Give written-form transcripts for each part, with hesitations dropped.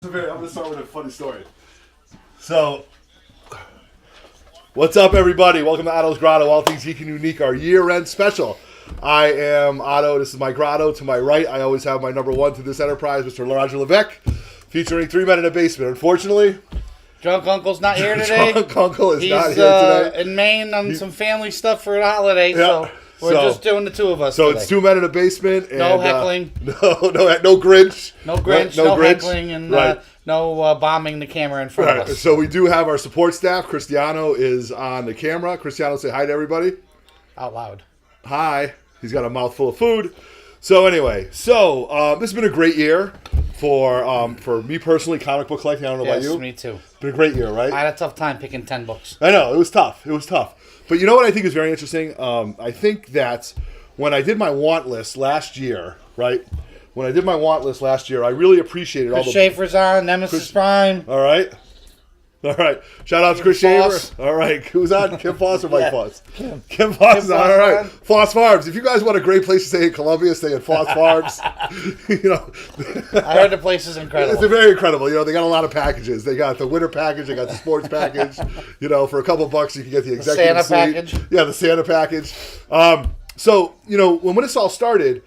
I'm going to start with a funny story. So, what's up, everybody? Welcome to Otto's Grotto, all things geek and unique, our year-end special. I am Otto. This is my grotto. To my right, I always have my number one to this enterprise, Mr. Roger Levesque, featuring Three Men in a Basement. Unfortunately, Drunk Uncle's not here today. Drunk Uncle is not here today. In Maine on some family stuff for the holiday, so we're just doing the two of us So today. it's Two Men in a Basement. And, no heckling. No Grinch. No Grinch, no Grinch. heckling, and no bombing the camera in front of us. So we do have our support staff. Cristiano is on the camera. Cristiano, say hi to everybody. Out loud. Hi. He's got a mouthful of food. So anyway, this has been a great year for me personally, comic book collecting. I don't know about you. Yes, me too. It's been a great year, right? I had a tough time picking 10 books. I know. It was tough. But you know what I think is very interesting? I think that when I did my want list last year, right? When I did my want list last year, I really appreciated all the... Chris Schaefer's on, Nemesis Prime. All right. Shout out to Chris Schaefer. All right. Who's on? Kim Foss or Mike Foss? Kim Foss is on. All right. Foss Farms. If you guys want a great place to stay in Columbia, stay at Foss Farms. I heard the place is incredible. It's very incredible. They got a lot of packages. They got the winter package. They got the sports package. For a couple bucks, you can get the executive Santa suite. package. Yeah, the Santa package. When this all started,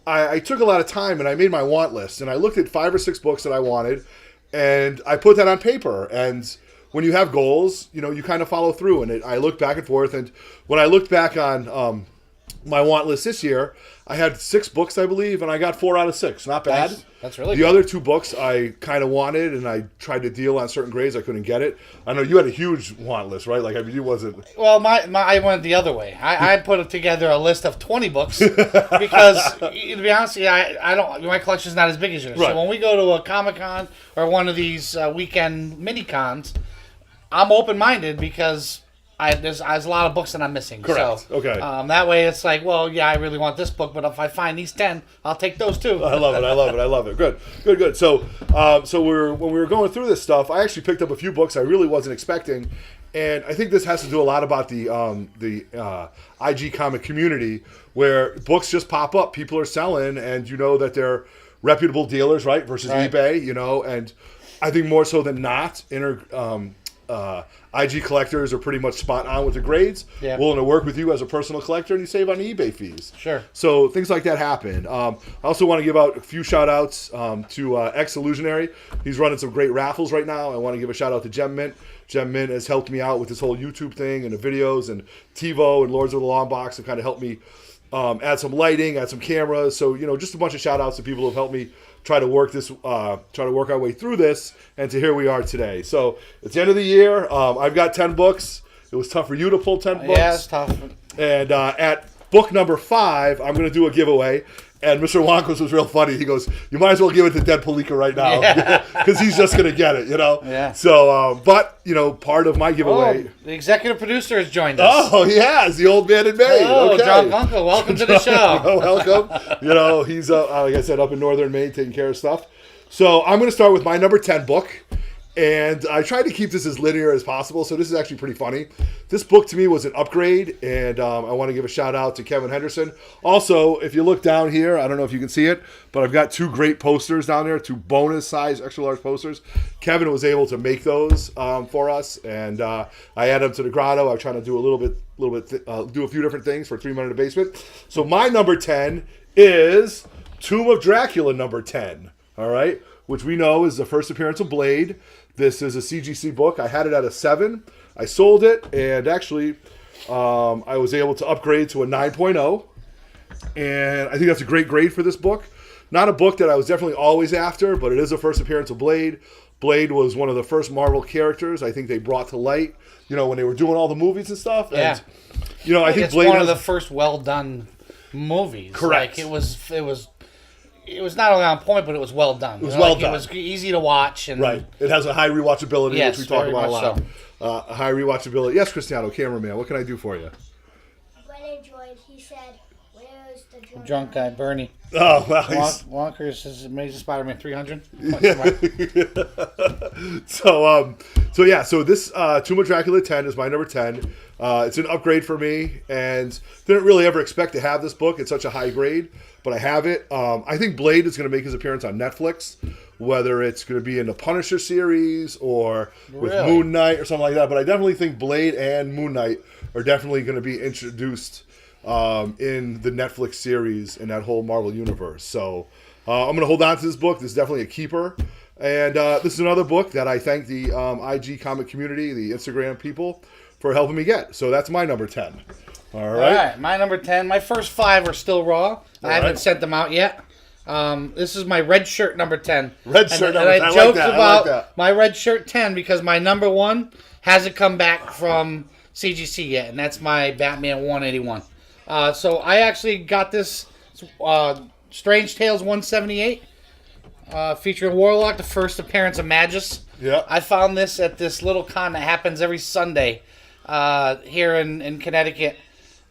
I took a lot of time and I made my want list. And I looked at 5 or 6 books that I wanted. And I put that on paper. And when you have goals, you kind of follow through. And I looked back and forth. And when I looked back on my want list this year, I had 6 books, I believe, and I got 4 out of 6. Not bad. Nice. That's really good. The good. other 2 books I kind of wanted, and I tried to deal on certain grades. I couldn't get it. I know you had a huge want list, right? You wasn't... Well, I went the other way. I put together a list of 20 books because, to be honest with you, I don't. My collection's not as big as yours. Right. So when we go to a Comic-Con or one of these weekend mini-cons, I'm open-minded because there's a lot of books that I'm missing. Correct. So, okay. That way it's like, well, yeah, I really want this book, but if I find these 10, I'll take those too. I love it. Good. So, when we were going through this stuff, I actually picked up a few books I really wasn't expecting, and I think this has to do a lot about the IG comic community, where books just pop up, people are selling, and that they're reputable dealers, right? Versus eBay, and I think more so than not, IG collectors are pretty much spot on with the grades, willing to work with you as a personal collector, and you save on the eBay fees. Sure. So things like that happen. I also want to give out a few shout outs to X Illusionary. He's running some great raffles right now. I want to give a shout out to Gem Mint. Gem Mint has helped me out with this whole YouTube thing and the videos, and TiVo and Lords of the Long Box have kind of helped me add some lighting, add some cameras. So just a bunch of shout outs to people who have helped me try to work our way through this, and to here we are today. So it's the end of the year. I've got 10 books. It was tough for you to pull 10 books. Yeah, it's tough. And at book number 5, I'm going to do a giveaway. And Mr. Wankos was real funny. He goes, "You might as well give it to Dead Palika right now, because he's just going to get it, Yeah. So, part of my giveaway. Oh, the executive producer has joined us. Oh, he has. The old man in Maine. Oh, okay. John Uncle, welcome to the show. Welcome. He's like I said, up in northern Maine taking care of stuff. So I'm going to start with my number 10 book. And I tried to keep this as linear as possible, so this is actually pretty funny. This book to me was an upgrade, and I want to give a shout out to Kevin Henderson. Also, if you look down here, I don't know if you can see it, but I've got 2 great posters down there, 2 bonus size extra large posters. Kevin was able to make those for us, and I added them to the grotto. I'm trying to do do a few different things for 3 Men in the Basement. So my number 10 is Tomb of Dracula number 10. All right, which we know is the first appearance of Blade. This is a CGC book. I had it at a 7. I sold it, and actually I was able to upgrade to a 9.0. And I think that's a great grade for this book. Not a book that I was definitely always after, but it is the first appearance of Blade. Blade was one of the first Marvel characters I think they brought to light, when they were doing all the movies and stuff. Yeah. And, I think it's Blade one of the first well-done movies. Correct. It was not only on point, but it was well done. It was well done. It was easy to watch. And right. It has a high rewatchability, yes, which we talk about a lot. So. A high rewatchability. Yes, Cristiano, cameraman, what can I do for you? When enjoyed, he said, "Where's the Drunk guy, Bernie. Oh, well, Wonkers is Amazing Spider-Man 300. So this Tomb of Dracula 10 is my number 10. It's an upgrade for me, and didn't really ever expect to have this book. It's such a high grade, but I have it. I think Blade is going to make his appearance on Netflix, whether it's going to be in the Punisher series or with Really? Moon Knight or something like that. But I definitely think Blade and Moon Knight are definitely going to be introduced in the Netflix series in that whole Marvel universe. So I'm going to hold on to this book. This is definitely a keeper. And this is another book that I thank the IG comic community, the Instagram people, for helping me get. So that's my number 10. All right. All right, my number 10. My first 5 are still raw. I haven't right. sent them out yet. This is my red shirt number 10. Red shirt number 10. I I like joked that. I about like that. my red shirt 10 because my number 1 hasn't come back from CGC yet, and that's my Batman 181. So I actually got this Strange Tales 178 featuring Warlock, the first appearance of Magus. Yeah. I found this at this little con that happens every Sunday here in Connecticut.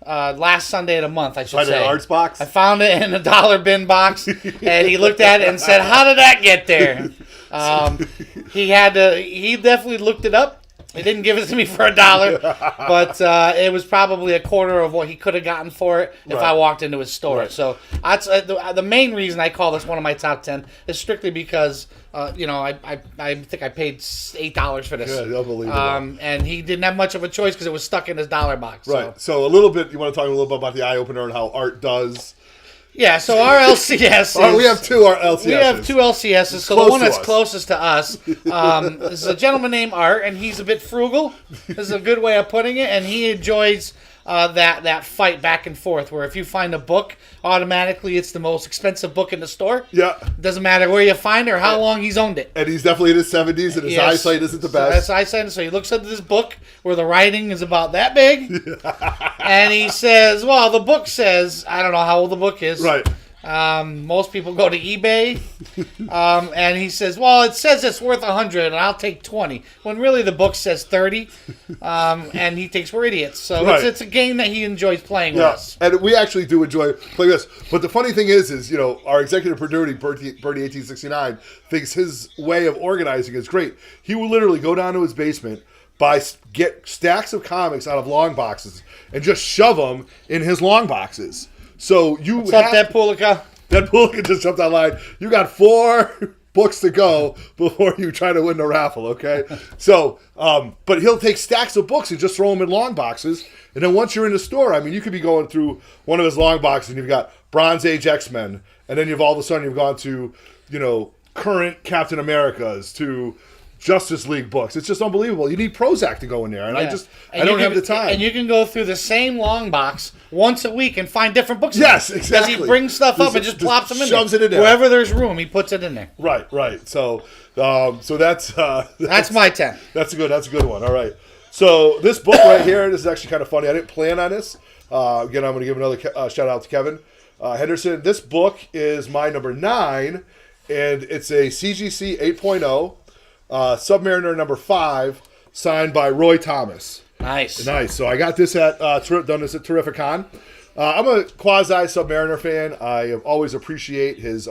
Last Sunday of the month, I should Find it say. in an arts box? I found it in a dollar bin box, and he looked at it and said, "How did that get there?" He definitely looked it up. He didn't give it to me for $1, but it was probably a quarter of what he could have gotten for it if Right. I walked into his store. Right. So that's the main reason I call this one of my top 10 is strictly because I think I paid $8 for this. Yeah, unbelievable. And he didn't have much of a choice because it was stuck in his dollar box. Right. So a little bit, you want to talk a little bit about the eye opener and how art does. Yeah, so our LCS All right, we have two LCSs. We have two LCSs. So Close the one to that's us. closest to us is a gentleman named Art, and he's a bit frugal. This is a good way of putting it, and he enjoys that fight back and forth where if you find a book, automatically it's the most expensive book in the store. Yeah. Doesn't matter where you find it or how long he's owned it. And he's definitely in his 70s, and his Yes. eyesight isn't the So that's best. eyesight. So he looks at this book where the writing is about that big, and he says, "Well, the book says I don't know how old the book is." Right. Most people go to eBay, and he says, "Well, it says it's worth 100, and I'll take 20." When really the book says 30, and he thinks we're idiots. So Right. it's a game that he enjoys playing with Yeah, us. and we actually do enjoy playing this. But the funny thing is our executive producer, Bertie 1869, thinks his way of organizing is great. He will literally go down to his basement, get stacks of comics out of long boxes, and just shove them in his long boxes. So you What's up, Deadpoolica? Deadpool can just jump online. You got 4 books to go before you try to win the raffle, okay? So, but he'll take stacks of books and just throw them in long boxes. And then once you're in the store, I mean, you could be going through one of his long boxes and you've got Bronze Age X-Men. And then all of a sudden you've gone to, current Captain Americas, to Justice League books. It's just unbelievable. You need Prozac to go in there. And Yeah. I don't have the time. And you can go through the same long box once a week and find different books. Yes, in there. exactly. Because he brings stuff up and Just just plops them in shoves there. it in there. Wherever there's room, he puts it in there. Right. So that's That's my 10. That's a good one. All right. So this book right here, this is actually kind of funny. I didn't plan on this. Again, I'm going to give another shout out to Kevin Henderson. This book is my number 9, and it's a CGC 8.0 Submariner number 5, signed by Roy Thomas. Nice. Nice. So I got this done this at Terrificon. I'm a quasi Submariner fan. I always appreciate his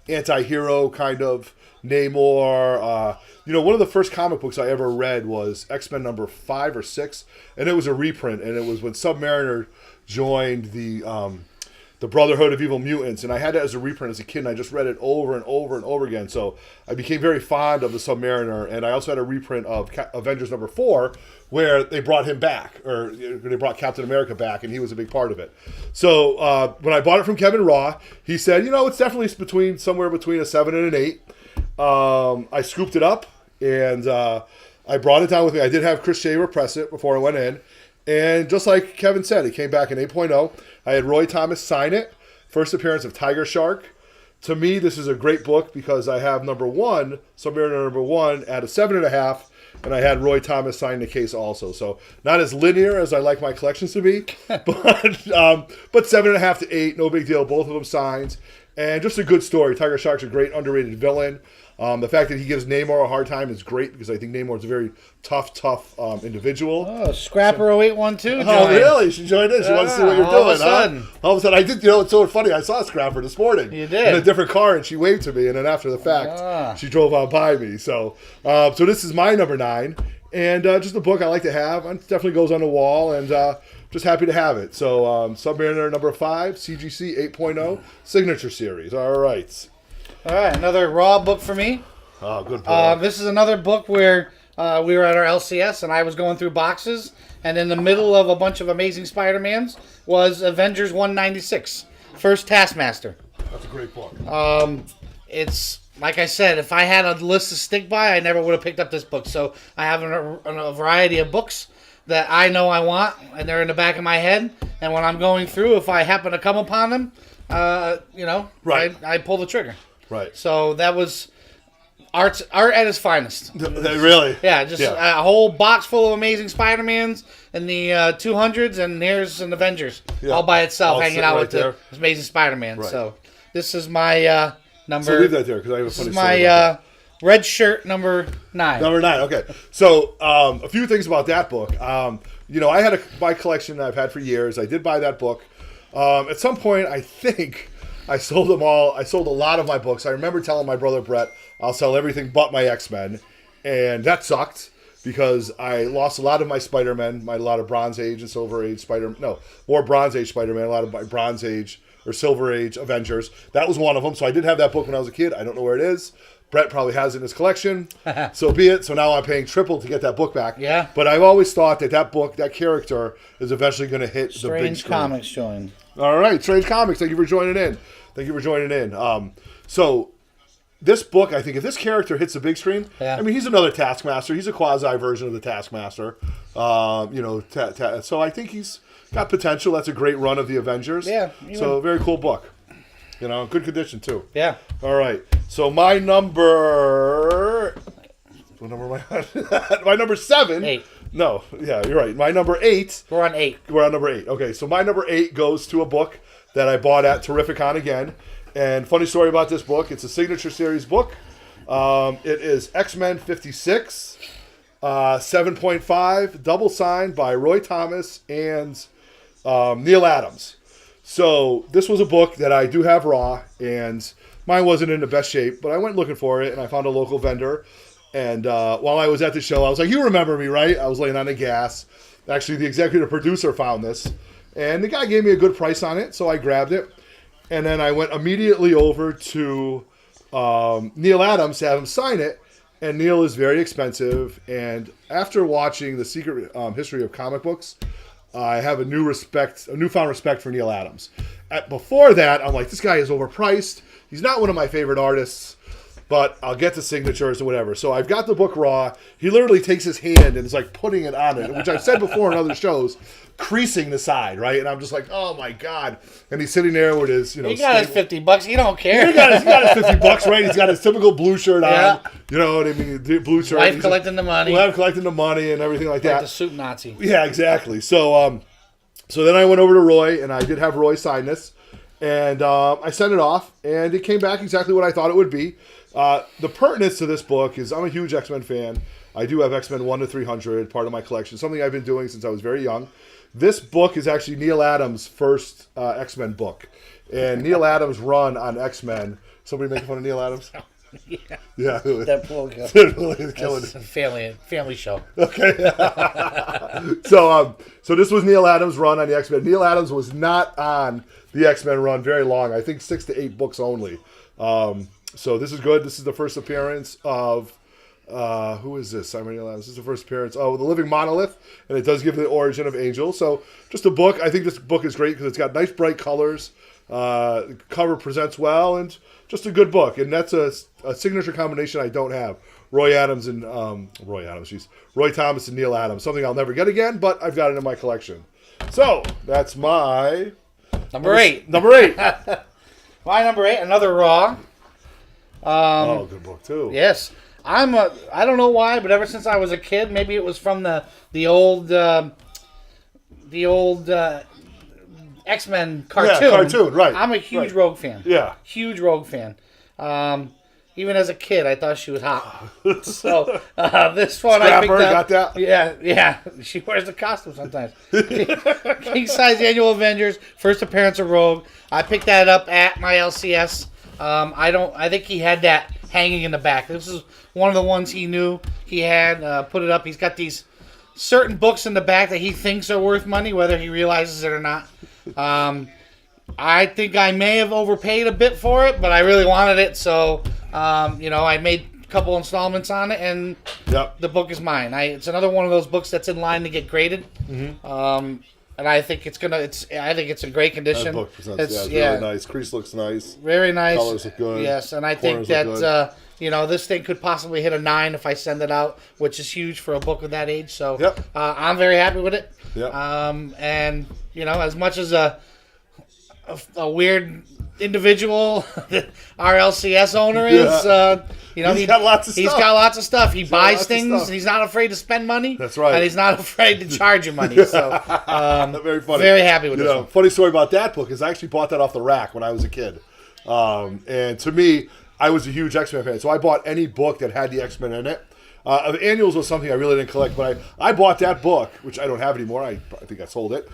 anti-hero kind of Namor. One of the first comic books I ever read was X-Men number 5 or 6, and it was a reprint, and it was when Submariner joined the Brotherhood of Evil Mutants, and I had it as a reprint as a kid, and I just read it over and over and over again. So I became very fond of the Submariner, and I also had a reprint of Avengers number 4, where they brought him back, or they brought Captain America back, and he was a big part of it. So when I bought it from Kevin Raw, he said, it's definitely somewhere between a 7 and an 8. I scooped it up, and I brought it down with me. I did have Chris Shaver press it before I went in. And just like Kevin said, it came back in 8.0. I had Roy Thomas sign it. First appearance of Tiger Shark. To me, this is a great book because I have number 1, Submariner number 1, at a 7.5, and I had Roy Thomas sign the case also. So not as linear as I like my collections to be, but 7.5 to 8, no big deal. Both of them signs. And just a good story. Tiger Shark's a great underrated villain. The fact that he gives Namor a hard time is great because I think Namor's a very tough individual. Oh, Scrapper 0812 Oh, really? She joined in. She wants to see what you're all doing, of a sudden. huh? All of a sudden, I did. It's so funny. I saw Scrapper this morning. You did? In a different car, and she waved to me, and then after the fact, she drove on by me. So this is my number 9, and just a book I like to have. It definitely goes on the wall, and just happy to have it. So Submariner number 5, CGC 8.0, Signature Series. All right. All right, another Raw book for me. Oh, good book. This is another book where we were at our LCS and I was going through boxes, and in the middle of a bunch of Amazing Spider-Mans was Avengers 196, First Taskmaster. That's a great book. It's, like I said, if I had a list to stick by, I never would have picked up this book. So I have a variety of books that I know I want, and they're in the back of my head. And when I'm going through, if I happen to come upon them, Right. I pull the trigger. Right. So that was art at its finest. Really? Yeah, just a whole box full of Amazing Spider-Mans and the 200s, and here's an Avengers all by itself, All hanging sitting out right with there. the Amazing Spider-Man. Right. So this is my number. So leave that there because I have a This funny is story about that. my red shirt number 9. Number 9, okay. So, a few things about that book. I had my collection I've had for years. I did buy that book. At some point, I think I sold them all. I sold a lot of my books. I remember telling my brother Brett, I'll sell everything but my X-Men. And that sucked because I lost a lot of my Spider-Men, a lot of Bronze Age and Silver Age more Bronze Age Spider-Man, a lot of my Bronze Age or Silver Age Avengers. That was one of them. So I did have that book when I was a kid. I don't know where it is. Brett probably has it in his collection. So be it. So now I'm paying triple to get that book back. Yeah. But I've always thought that book, that character, is eventually going to hit the big Strange screen. Comics joined. All right, Strange Comics. Thank you for joining in. So this book, I think, if this character hits the big screen, I mean, he's another Taskmaster. He's a quasi version of the Taskmaster. So I think he's got potential. That's a great run of the Avengers. Yeah. So very cool book. Good condition too. Yeah. All right. So my number. What number am I on? My number 7. 8. No. Yeah, you're right. My number 8. We're on 8. We're on number 8. Okay. So my number 8 goes to a book that I bought at Terrificon again. And funny story about this book. It's a signature series book. It is X-Men 56, 7.5, double signed by Roy Thomas and Neil Adams. So this was a book that I do have raw, and mine wasn't in the best shape, but I went looking for it, and I found a local vendor. And while I was at the show, I was like, you remember me, right? I was laying on the gas. Actually, the executive producer found this, and the guy gave me a good price on it, so I grabbed it. And then I went immediately over to Neil Adams to have him sign it, and Neil is very expensive. And after watching The Secret History of Comic Books, I have a newfound respect for Neil Adams. Before that, I'm like, this guy is overpriced. He's not one of my favorite artists, but I'll get the signatures or whatever. So I've got the book raw. He literally takes his hand and is like putting it on it, which I've said before in other shows, creasing the side, right? And I'm just like, oh my God. And he's sitting there with his, He got his $50. He don't care. He got his $50, right? He's got his typical blue shirt on. You know what I mean? Blue shirt. Wife collecting the money. Wife collecting the money and everything like that. Like the soup Nazi. Yeah, exactly. So then I went over to Roy, and I did have Roy sign this. And I sent it off, and it came back exactly what I thought it would be. The pertinence to this book is I'm a huge X-Men fan. I do have X-Men 1 to 300, part of my collection, something I've been doing since I was very young. This book is actually Neil Adams' first X-Men book. And Neil Adams' run on X-Men. Somebody making fun of Neil Adams? Yeah. That poor guy. Killing It's a family show. Okay. So this was Neil Adams' run on the X-Men. Neil Adams was not on the X-Men run very long. I think 6 to 8 books only. So this is good. This is the first appearance of who is this? Simon Neil Adams. This is the first appearance of the Living Monolith, and it does give the origin of Angel. So just a book. I think this book is great because it's got nice bright colors. The cover presents well, and just a good book. And that's a signature combination I don't have. Roy Thomas and Neil Adams. Something I'll never get again, but I've got it in my collection. So that's my Number 8. Number 8. My number 8, another Raw. Good book too. Yes. I don't know why, but ever since I was a kid, maybe it was from the old X-Men cartoon. Yeah, cartoon, right. I'm a huge Rogue fan. Yeah. Huge Rogue fan. Even as a kid, I thought she was hot. So this one I picked up. Got that? Yeah. She wears the costume sometimes. King size Annual Avengers, first appearance of Rogue. I picked that up at my LCS. I think he had that hanging in the back. This is one of the ones he knew he had. Put it up. He's got these certain books in the back that he thinks are worth money, whether he realizes it or not. I think I may have overpaid a bit for it, but I really wanted it, so I made a couple installments on it, and the book is mine. It's another one of those books that's in line to get graded. And I think it's in great condition. That book presents, really nice. Crease looks nice. Very nice. Colors look good. Yes, and I think that this thing could possibly hit a 9 if I send it out, which is huge for a book of that age. So I'm very happy with it. And as much as a weird individual our LCS owner is, he's got lots of stuff. He's got lots of stuff. He buys things. He's not afraid to spend money. That's right. And he's not afraid to charge you money. So very funny. Very happy with this one. Funny story about that book is I actually bought that off the rack when I was a kid. And to me, I was a huge X-Men fan. So I bought any book that had the X-Men in it. Annuals was something I really didn't collect, but I bought that book, which I don't have anymore. I think I sold it,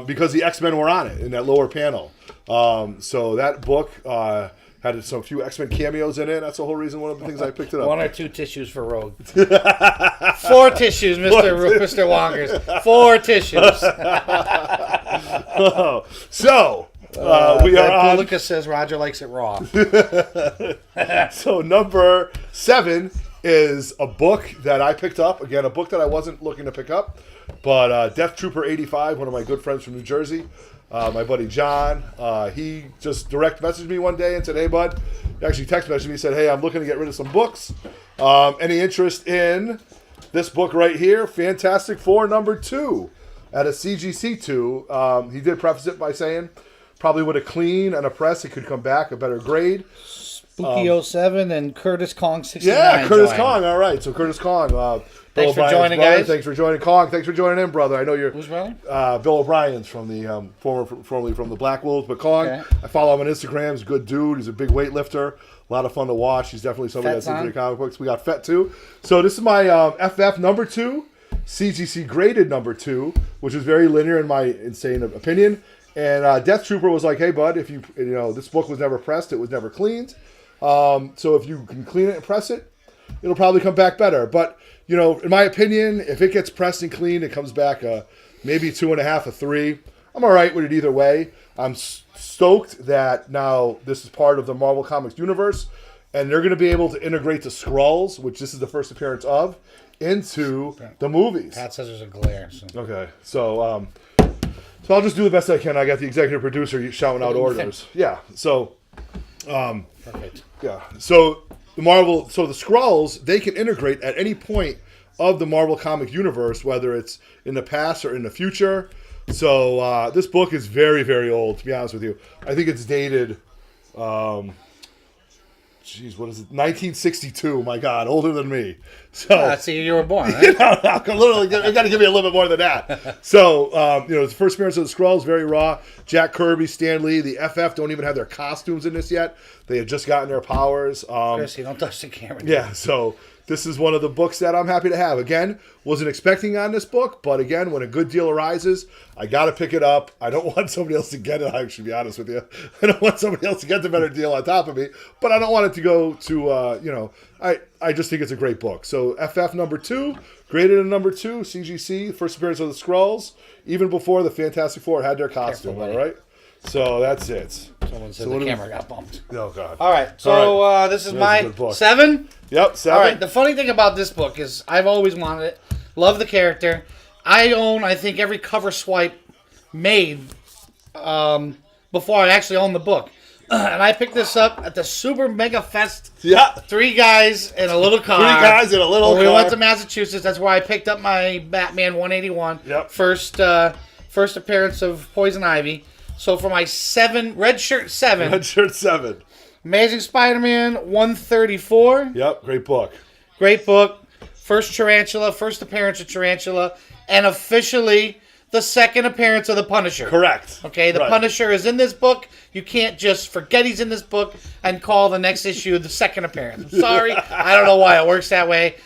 because the X-Men were on it in that lower panel. So that book had some few X-Men cameos in it. That's the whole reason, one of the things I picked it up. 1 or 2 tissues for Rogue. 4 tissues, Mr. Wongers. 4 tissues. So... we are on. Lucas says Roger likes it raw. So number 7 is a book that I picked up. Again, a book that I wasn't looking to pick up, but Death Trooper 85, one of my good friends from New Jersey, my buddy John, he just direct messaged me one day and said, "Hey, bud," he actually text messaged me and said, "Hey, I'm looking to get rid of some books. Any interest in this book right here, Fantastic Four number 2 at a CGC 2. He did preface it by saying, probably with a clean and a press, it could come back a better grade. Spooky 07 and Curtis Kong 69. Yeah, Curtis Kong. All right. So Curtis Kong. Thanks for joining, guys. Thanks for joining, Kong. Thanks for joining in, brother. I know you're... Who's brother? Bill O'Brien's from the formerly from the Black Wolves. But Kong, Okay. I follow him on Instagram. He's a good dude. He's a big weightlifter. A lot of fun to watch. He's definitely somebody that's into the comic books. We got Fett too. So this is my FF number 2, CGC graded number 2, which is very linear in my insane opinion. And Death Trooper was like, "Hey, bud, if this book was never pressed, it was never cleaned. So if you can clean it and press it, it'll probably come back better. But, in my opinion, if it gets pressed and cleaned, it comes back maybe 2.5, a 3. I'm all right with it either way. I'm stoked that now this is part of the Marvel Comics universe, and they're going to be able to integrate the Skrulls, which this is the first appearance of, into the movies." Pat says there's a glare. So. Okay, so I'll just do the best I can. I got the executive producer shouting out orders. Yeah, so... Perfect. Yeah. So the Skrulls, they can integrate at any point of the Marvel comic universe, whether it's in the past or in the future. So this book is very, very old, to be honest with you. I think it's dated, what is it? 1962. My God, older than me. So see, you were born, right? I got to give you a little bit more than that. So, the first appearance of the Skrulls, very raw. Jack Kirby, Stan Lee, the FF don't even have their costumes in this yet. They had just gotten their powers. Chris, you don't touch the camera. Yeah, so this is one of the books that I'm happy to have. Again, wasn't expecting on this book, but again, when a good deal arises, I got to pick it up. I don't want somebody else to get it, I should be honest with you. I don't want somebody else to get the better deal on top of me, but I don't want it to go to, I just think it's a great book. So FF number 2, graded a number 2, CGC, first appearance of the Skrulls, even before the Fantastic Four had their costume, all right? So that's it. Someone said the camera got bumped. Oh, God. All right, so this is my 7. Yep, 7. All right, the funny thing about this book is I've always wanted it. Love the character. I think, every cover swipe made before I actually owned the book. And I picked this up at the Super Mega Fest. Yeah. 3 guys in a little car. 3 guys in a little car. We went to Massachusetts. That's where I picked up my Batman 181. Yep. First appearance of Poison Ivy. So for my Red Shirt 7. Red Shirt 7. Amazing Spider-Man 134. Yep, great book. Great book. First appearance of Tarantula. And officially the second appearance of the Punisher. Correct. Okay, the Punisher is in this book. You can't just forget he's in this book and call the next issue the second appearance. I'm sorry. I don't know why it works that way.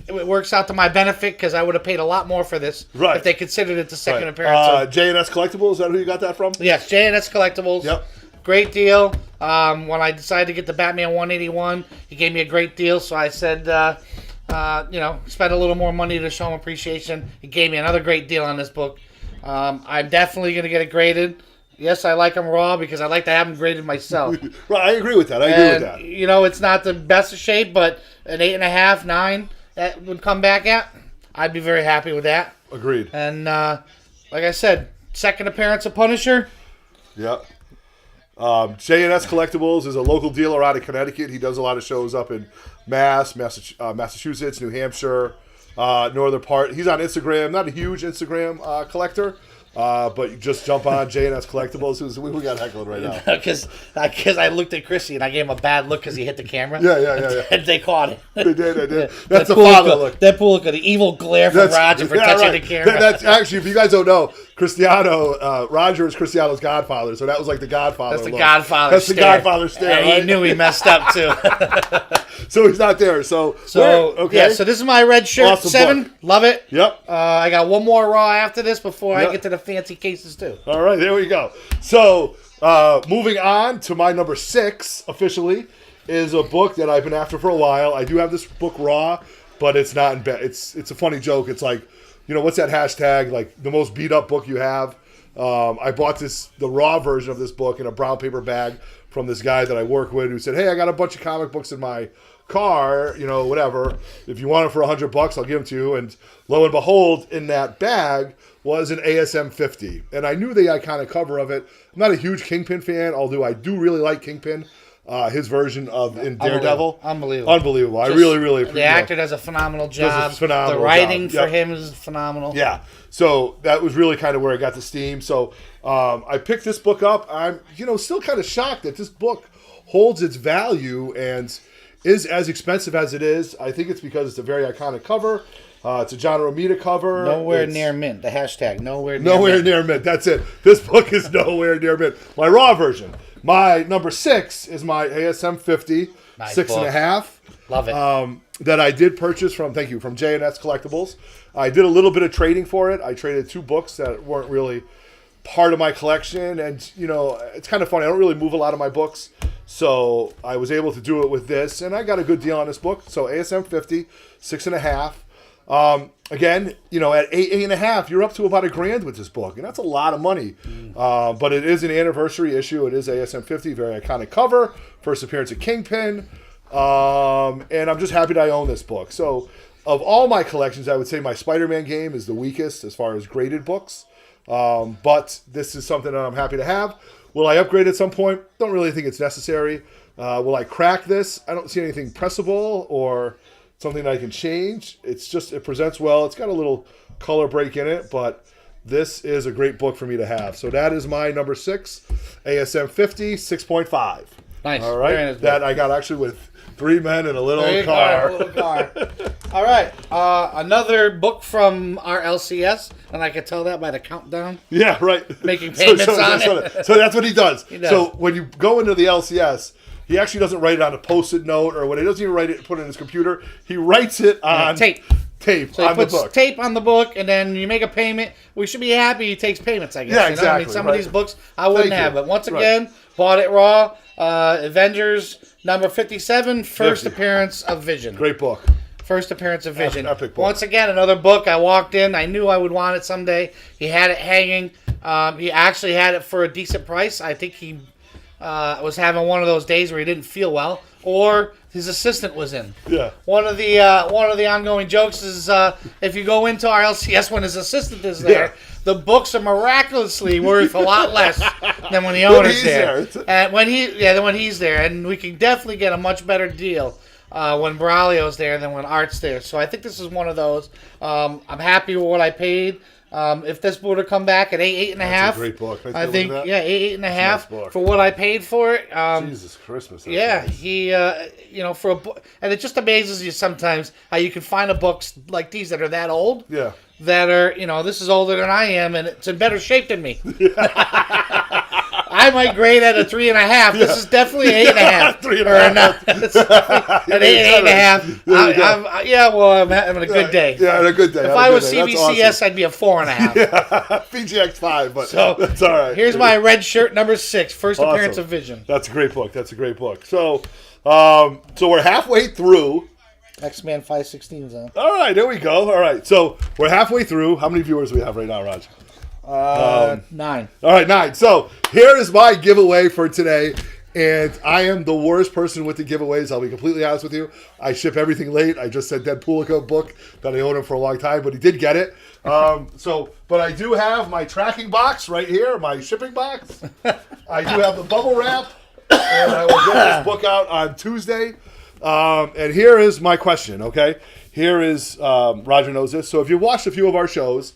It works out to my benefit because I would have paid a lot more for this if they considered it the second appearance. J&S Collectibles, is that who you got that from? Yes, J&S Collectibles. Yep. Great deal. When I decided to get the Batman 181, he gave me a great deal, so I said, spend a little more money to show him appreciation. He gave me another great deal on this book. I'm definitely going to get it graded. Yes, I like them raw because I like to have them graded myself. Right, I agree with that. I agree with that. You know, it's not the best of shape, but an 8.5, 9 that would come back at, I'd be very happy with that. Agreed. And like I said, second appearance of Punisher. Yep. J&S Collectibles is a local dealer out of Connecticut. He does a lot of shows up in Massachusetts, New Hampshire, northern part. He's on Instagram. Not a huge Instagram collector, but you just jump on J&S Collectibles. We got heckled right now. Because I looked at Chrissy and I gave him a bad look because he hit the camera. Yeah. And they caught it. They did. That's the father look. That pool look of the evil glare from Roger for touching the camera. That's actually, if you guys don't know, Roger is Cristiano's godfather, so that was like the Godfather. That's the look. Godfather. That's the Godfather stare. And right? he knew he messed up too. So he's not there. So okay. Yeah. So this is my red shirt. Awesome 7. book. Love it. Yep. I got one more raw after this before Yep. I get to the fancy cases too. All right, there we go. So, moving on to my number 6, officially, is a book that I've been after for a while. I do have this book raw, but it's not in bed. It's a funny joke. It's like, what's that hashtag? Like, the most beat up book you have. I bought the raw version of this book in a brown paper bag from this guy that I work with who said, hey, I got a bunch of comic books in my car, whatever. If you want it for $100, I'll give them to you. And lo and behold, in that bag was an ASM 50. And I knew the iconic cover of it. I'm not a huge Kingpin fan, although I do really like Kingpin. His version in Daredevil. Unbelievable. I really appreciate it. The actor does a phenomenal job. The writing for him is phenomenal. Yeah. So that was really kind of where I got the steam. So I picked this book up. I'm, still kind of shocked that this book holds its value and is as expensive as it is. I think it's because it's a very iconic cover. It's a John Romita cover. Nowhere near mint. The hashtag, nowhere near mint. That's it. This book is nowhere near mint. My raw version. My number 6 is my ASM 50, nice 6.5. Love it. That I did purchase from J&S Collectibles. I did a little bit of trading for it. I traded 2 books that weren't really part of my collection. And, it's kind of funny. I don't really move a lot of my books. So I was able to do it with this. And I got a good deal on this book. So ASM 50, 6.5. Again, at 8.5, you're up to about $1,000 with this book, and that's a lot of money. But it is an anniversary issue. It is ASM 50, very iconic cover, first appearance of Kingpin, and I'm just happy that I own this book. So, of all my collections, I would say my Spider-Man game is the weakest as far as graded books, but this is something that I'm happy to have. Will I upgrade at some point? Don't really think it's necessary. Will I crack this? I don't see anything pressable or something that I can change. It presents well. It's got a little color break in it, but this is a great book for me to have. So that is my number 6, ASM 50, 6.5. Nice. All right. Nice that I got actually with 3 men in a little car. All right. Another book from our LCS, and I can tell that by the countdown. Yeah, right. Making payments on it. So that's what he does. He does. So when you go into the LCS, he actually doesn't write it on a Post-it note or what. He doesn't even put it in his computer. He writes it on tape. So on he puts the book. tape on the book, and then you make a payment. We should be happy he takes payments, I guess. Yeah, exactly. I mean, some of these books I wouldn't have. But once again, Right. bought it raw. Avengers number 57, first appearance of Vision. Great book. First appearance of Vision. Epic book. Once again, another book. I walked in. I knew I would want it someday. He had it hanging. He actually had it for a decent price. I think he was having one of those days where he didn't feel well, or his assistant was in. Yeah. One of the ongoing jokes is if you go into our LCS when his assistant is there, the books are miraculously worth a lot less than when the owner's there. And when he's there, and we can definitely get a much better deal when Braulio's there than when Art's there. So I think this is one of those. I'm happy with what I paid. If this were to come back at 8.5, That's a great book. I think 8.5 Nice book. for what I paid for it. Jesus Christmas. Yeah, nice. he, for a book, and it just amazes you sometimes how you can find books like these that are that old. Yeah. That are, this is older than I am, and it's in better shape than me. I might grade at a 3.5. This is definitely 8.5. 3.5. It's an 8.5. I'm having a good day. Yeah, a good day. If I was CBCS, awesome. I'd be a 4.5. Yeah, PGX 5, but that's all right. Here's my red shirt, number 6, first awesome. appearance of Vision. That's a great book. So, we're halfway through. X-Men 516's on. All right, there we go. All right, so we're halfway through. How many viewers do we have right now, Raj? 9. All right, 9. So here is my giveaway for today. And I am the worst person with the giveaways. I'll be completely honest with you. I ship everything late. I just sent Deadpool a book that I owned him for a long time, but he did get it. But I do have my tracking box right here, my shipping box. I do have the bubble wrap, and I will get this book out on Tuesday. And here is my question, okay? Here is, Roger knows this. So if you watched a few of our shows,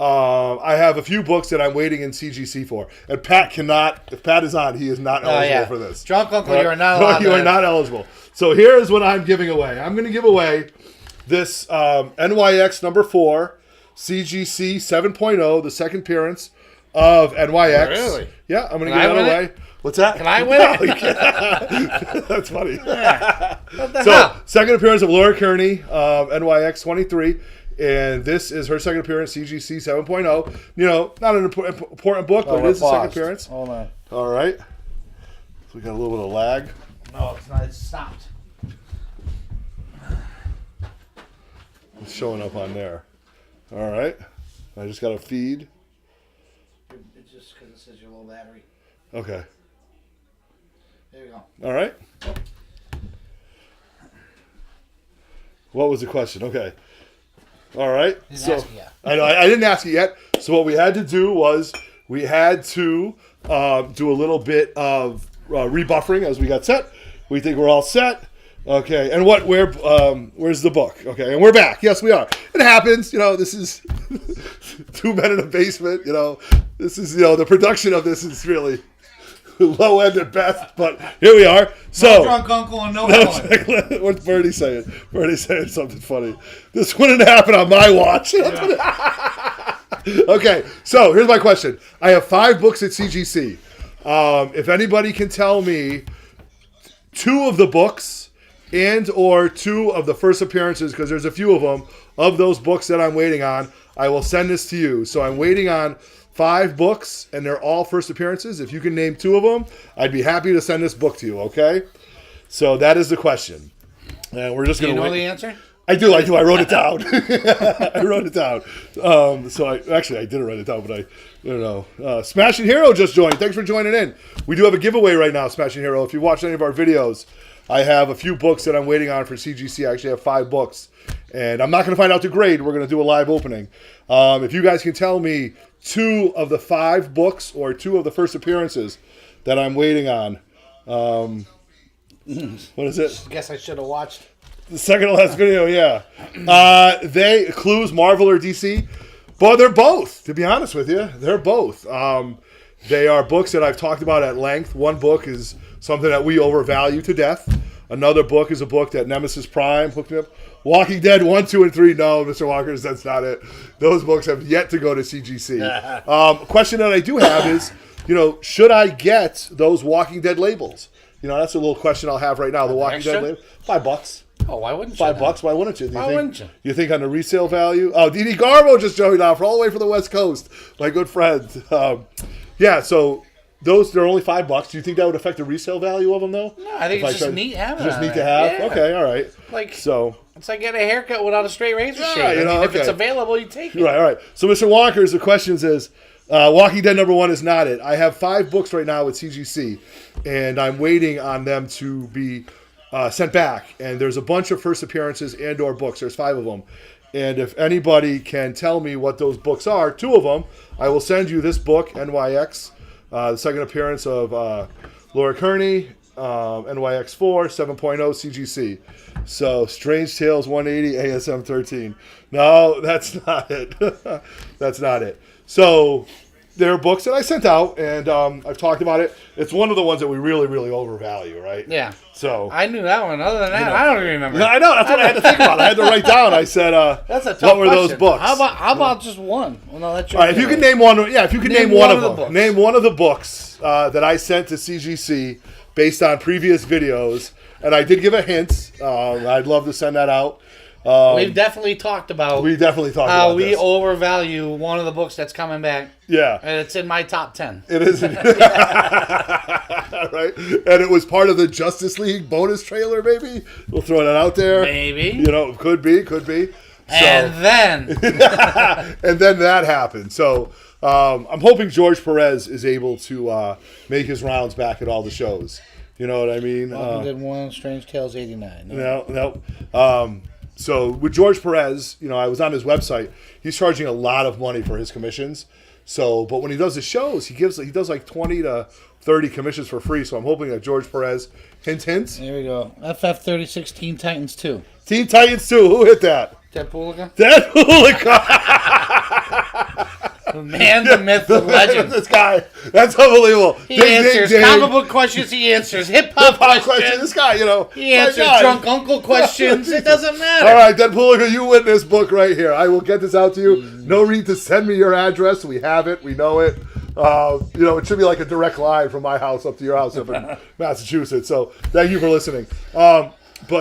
I have a few books that I'm waiting in CGC for. And Pat cannot, if Pat is on, he is not eligible for this. Drunk Uncle, you are not allowed. No, you are not eligible. So here is what I'm giving away. I'm going to give away this NYX number 4, CGC 7.0, the second appearance of NYX. Really? Yeah, I'm going to give that away. What's that? Can I win it? That's funny. Yeah. What the So, hell? second appearance of Laura Kearney, NYX 23. And this is her second appearance, CGC 7.0. You know, not an important book, but it is the second appearance. Hold on. All right. So we got a little bit of lag. No, it's not. It stopped. It's showing up on there. All right. I just got a feed. It's just because it says your low battery. Okay. There you go. All right. What was the question? Okay. All right. Didn't So ask you yet. I know I didn't ask it yet. So what we had to do was we had to do a little bit of rebuffering as we got set. We think we're all set. Okay. And where's the book? Okay. And we're back. Yes, we are. It happens. You know, this is 2 men in a basement. You know, this is, the production of this is really low end at best, but here we are. So, No Drunk Uncle and no one. what's Bernie saying? Bernie's saying something funny. This wouldn't happen on my watch. Okay, so here's my question. I have 5 books at CGC. If anybody can tell me 2 of the books and or 2 of the first appearances, because there's a few of them, of those books that I'm waiting on, I will send this to you. So I'm waiting on 5 books, and they're all first appearances. If you can name 2 of them, I'd be happy to send this book to you, okay? So that is the question. And we're just Do going you to know the answer? I do. I wrote it down. I wrote it down. I didn't write it down, but I don't know. Smashing Hero just joined. Thanks for joining in. We do have a giveaway right now, Smashing Hero. If you watch any of our videos, I have a few books that I'm waiting on for CGC. I actually have 5 books. And I'm not going to find out the grade. We're going to do a live opening. If you guys can tell me 2 of the 5 books or 2 of the first appearances that I'm waiting on. What is it? I guess I should have watched. The second to last video, yeah. Clues, Marvel or DC? But they're both, to be honest with you. They're both. They are books that I've talked about at length. One book is something that we overvalue to death. Another book is a book that Nemesis Prime hooked me up. Walking Dead 1, 2, and 3. No, Mr. Walker's, that's not it. Those books have yet to go to CGC. Question that I do have is, should I get those Walking Dead labels? That's a little question I'll have right now. The Walking Dead label, $5. Oh, why wouldn't you? $5. Why wouldn't you? Why wouldn't you? You think on the resale value? Oh, DD Garbo just joined off all the way from the West Coast. My good friend. So they're only $5. Do you think that would affect the resale value of them though? No, I think it's just neat having Just it. neat to have. Yeah. Okay, all right. It's like getting a haircut without a straight razor Yeah, shave. If okay. it's available, you take it. Right, all right. So, Mr. Walker's, the question is, Walking Dead number 1 is not it. I have 5 books right now with CGC, and I'm waiting on them to be sent back. And there's a bunch of first appearances and or books. There's 5 of them. And if anybody can tell me what those books are, 2 of them, I will send you this book, NYX, the second appearance of Laura Kearney, NYX 4, 7.0 CGC. So, Strange Tales 180, ASM 13. No, that's not it. That's not it. So, there are books that I sent out, and I've talked about it. It's one of the ones that we really, really overvalue, right? Yeah. So I knew that one. Other than that, I don't even remember. I know. That's what I had to think about. I had to write down. I said, that's a tough what were question. those books? How about just one? Well, I'll let you. All right, if you can name one, if you can name one one of of the them. books. Name one of the books that I sent to CGC based on previous videos. And I did give a hint. I'd love to send that out. We've definitely talked about how we this. overvalue one of the books that's coming back. Yeah. And it's in my top 10. It is. Right? And it was part of the Justice League bonus trailer, maybe? We'll throw that out there. Maybe. Could be. And then. And then that happened. So, I'm hoping George Perez is able to make his rounds back at all the shows. You know what I mean? 101, Strange Tales 89. No. So with George Perez, I was on his website. He's charging a lot of money for his commissions. So, but when he does the shows, he does like 20 to 30 commissions for free. So I'm hoping that George Perez, hint. There we go. FF36 Teen Titans 2. Teen Titans 2. Who hit that? Dead Poolica? Dead Poolica. The man, the myth, the legend. This guy. That's unbelievable. He answers comic book questions. He answers hip-hop questions. This guy, He answers drunk uncle questions. It doesn't matter. All right, Dead Poolica, you win this book right here. I will get this out to you. No need to send me your address. We have it. We know it. It should be like a direct line from my house up to your house up in Massachusetts. So thank you for listening.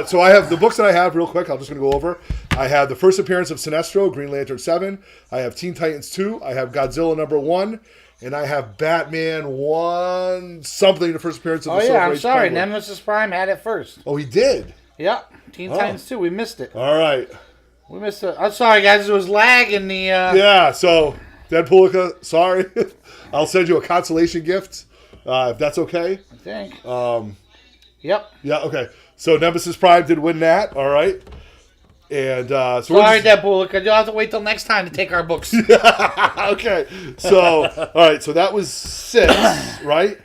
So I have the books that I have real quick. I'm just going to go over. I have the first appearance of Sinestro, Green Lantern 7. I have Teen Titans 2. I have Godzilla #1. And I have Batman 1 something, the first appearance of the Silver Age. I'm sorry. Penguin. Nemesis Prime had it first. Oh, he did? Yep. Teen Titans 2. We missed it. All right. We missed it. I'm sorry, guys. There was lag in the... Yeah, so, Dead Poolica, sorry. I'll send you a consolation gift, if that's okay. I think. Yep. Yeah, okay. So, Nemesis Prime did win that. All right. And sorry, Dead Poolica. You'll have to wait till next time to take our books. Okay. So, all right. So, that was 6, right?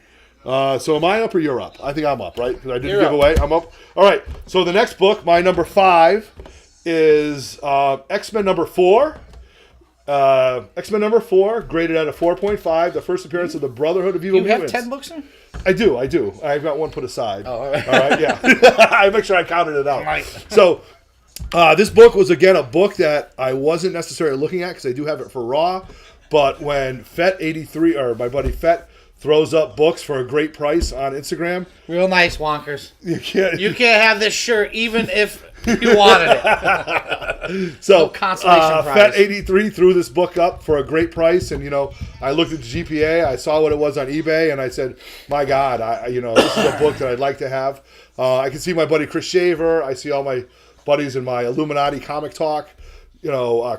So, am I up or you're up? I think I'm up, right? Because I did the giveaway. I'm up. All right. So, the next book, my number 5, is X-Men #4. X-Men #4, graded at a 4.5. The first appearance of the Brotherhood of Evil Mutants. You have 10 books in? I do. I've got one put aside. Oh, all right. All right, yeah. I make sure I counted it out. So, this book was, again, a book that I wasn't necessarily looking at because I do have it for Raw. But when Fet83, or my buddy Fet, throws up books for a great price on Instagram. Real nice, Wonkers. You can't have this shirt even if you wanted it. So, no consolation prize. Fet83 threw this book up for a great price, and I looked at the GPA, I saw what it was on eBay, and I said, "My God, this is a book that I'd like to have." I can see my buddy Chris Shaver. I see all my buddies in my Illuminati comic talk.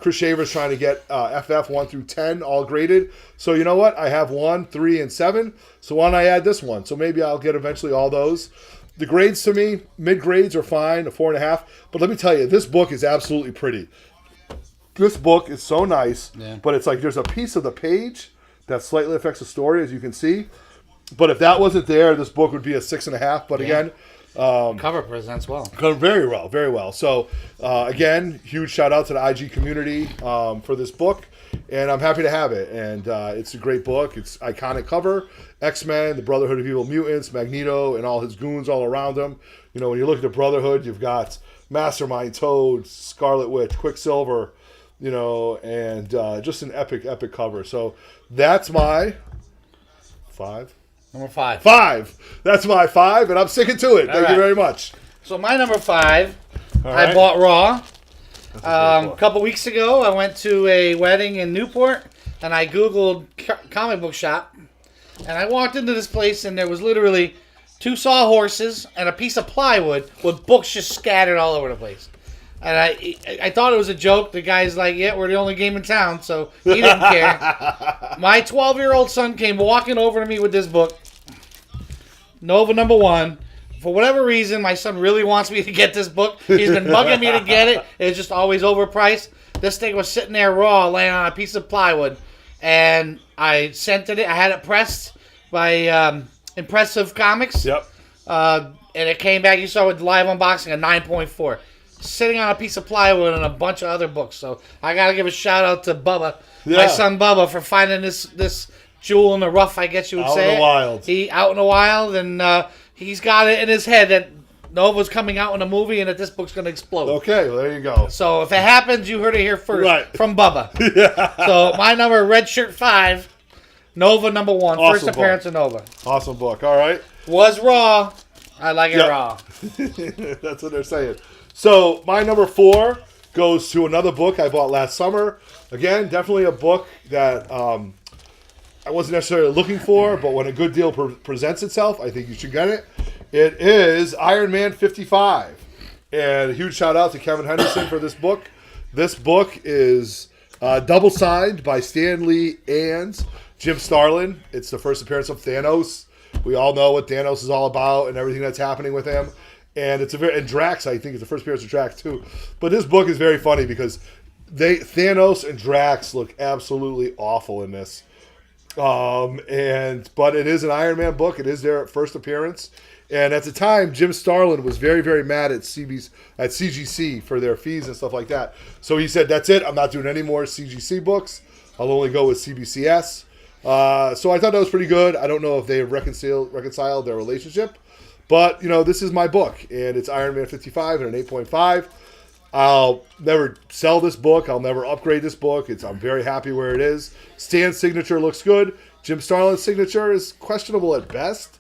Chris Shaver's trying to get FF 1 through 10 all graded. So you know what? I have 1, 3, and 7. So why don't I add this one? So maybe I'll get eventually all those. The grades to me, mid grades are fine, a 4.5. But let me tell you, this book is absolutely pretty. This book is so nice, but it's like there's a piece of the page that slightly affects the story, as you can see. But if that wasn't there, this book would be a 6.5. But again, cover presents well. Very well, very well. So, again, huge shout out to the IG community for this book, and I'm happy to have it. And it's a great book. It's iconic cover. X-Men, the Brotherhood of Evil Mutants, Magneto, and all his goons all around him. When you look at the Brotherhood, you've got Mastermind, Toad, Scarlet Witch, Quicksilver, and just an epic cover. So that's my 5. Number 5. 5. That's my 5, and I'm sticking to it. Thank you very much. So my number 5, right. I bought Raw. A couple weeks ago, I went to a wedding in Newport, and I Googled comic book shop, and I walked into this place, and there was literally 2 sawhorses and a piece of plywood with books just scattered all over the place. And I thought it was a joke. The guy's like, yeah, we're the only game in town, so he didn't care. My 12-year-old son came walking over to me with this book, Nova #1. For whatever reason, my son really wants me to get this book. He's been bugging me to get it. It's just always overpriced. This thing was sitting there raw, laying on a piece of plywood. And I sent it. I had it pressed by Impressive Comics. Yep. And it came back. You saw it live unboxing, a 9.4. Sitting on a piece of plywood and a bunch of other books. So I got to give a shout out to Bubba, my son Bubba, for finding this jewel in the rough, I guess you would say. Out in the wild. Out in the wild, and he's got it in his head that Nova's coming out in a movie and that this book's going to explode. Okay, well, there you go. So if it happens, you heard it here first from Bubba. Yeah. So my number, Red Shirt 5, Nova #1, Awesome first appearance of Nova. Awesome book, all right. Was raw. I like it raw. That's what they're saying. So my number 4 goes to another book I bought last summer. Again, definitely a book that I wasn't necessarily looking for, but when a good deal presents itself, I think you should get it. It is Iron Man 55. And a huge shout out to Kevin Henderson for this book. This book is Double signed by Stan Lee and Jim Starlin. It's the first appearance of Thanos. We all know what Thanos is all about and everything that's happening with him. And and Drax, I think, is the first appearance of Drax too. But this book is very funny because Thanos and Drax look absolutely awful in this. But it is an Iron Man book. It is their first appearance. And at the time, Jim Starlin was very, very mad at CGC for their fees and stuff like that. So he said, "That's it. I'm not doing any more CGC books. I'll only go with CBCS." So I thought that was pretty good. I don't know if they have reconciled their relationship. But, this is my book. And it's Iron Man 55 and an 8.5. I'll never sell this book. I'll never upgrade this book. I'm very happy where it is. Stan's signature looks good. Jim Starlin's signature is questionable at best.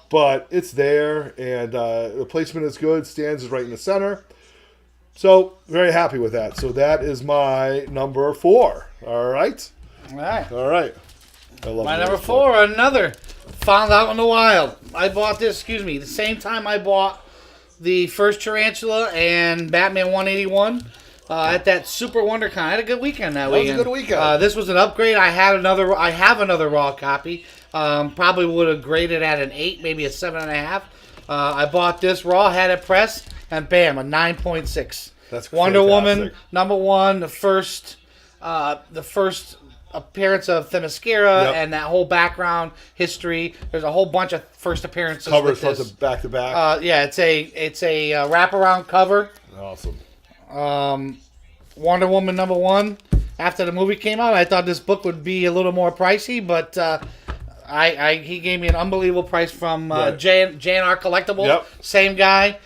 But it's there, and the placement is good. Stan's is right in the center. So, very happy with that. So, that is my number 4. All right? All right. All right. I love My number 4, another found out in the wild. I bought this, the same time I bought the first Tarantula and Batman 181 at that Super WonderCon. I had a good weekend that weekend. That was a good weekend. This was an upgrade. I have another raw copy. Probably would have graded at an 8, maybe a 7.5. I bought this raw, had it pressed, and bam, a 9.6. That's Wonder fantastic. Woman, number 1, the first appearance of Themyscira and that whole background history. There's a whole bunch of first appearances. Covers with front this. to back to back. It's a wraparound cover. Awesome. Wonder Woman number 1. After the movie came out, I thought this book would be a little more pricey, but he gave me an unbelievable price from J&R Collectible. Yep. Same guy.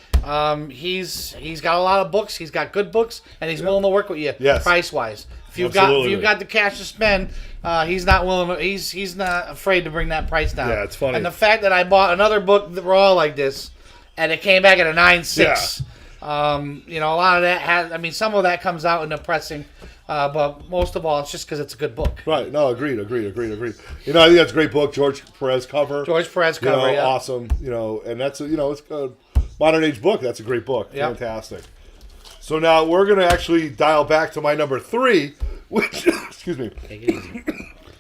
He's got a lot of books. He's got good books, and he's willing to work with you price wise. If you've got the cash to spend, he's not willing. He's not afraid to bring that price down. Yeah, it's funny. And the fact that I bought another book raw like this, and it came back at a 9.6. A lot of that has. Some of that comes out in the pressing. But most of all, it's just because it's a good book. Right. No, agreed. I think that's a great book. George Perez cover. Yeah. Awesome. And that's, it's a modern age book. That's a great book. Yep. Fantastic. So now we're going to actually dial back to my number 3, which, excuse me. Take it easy.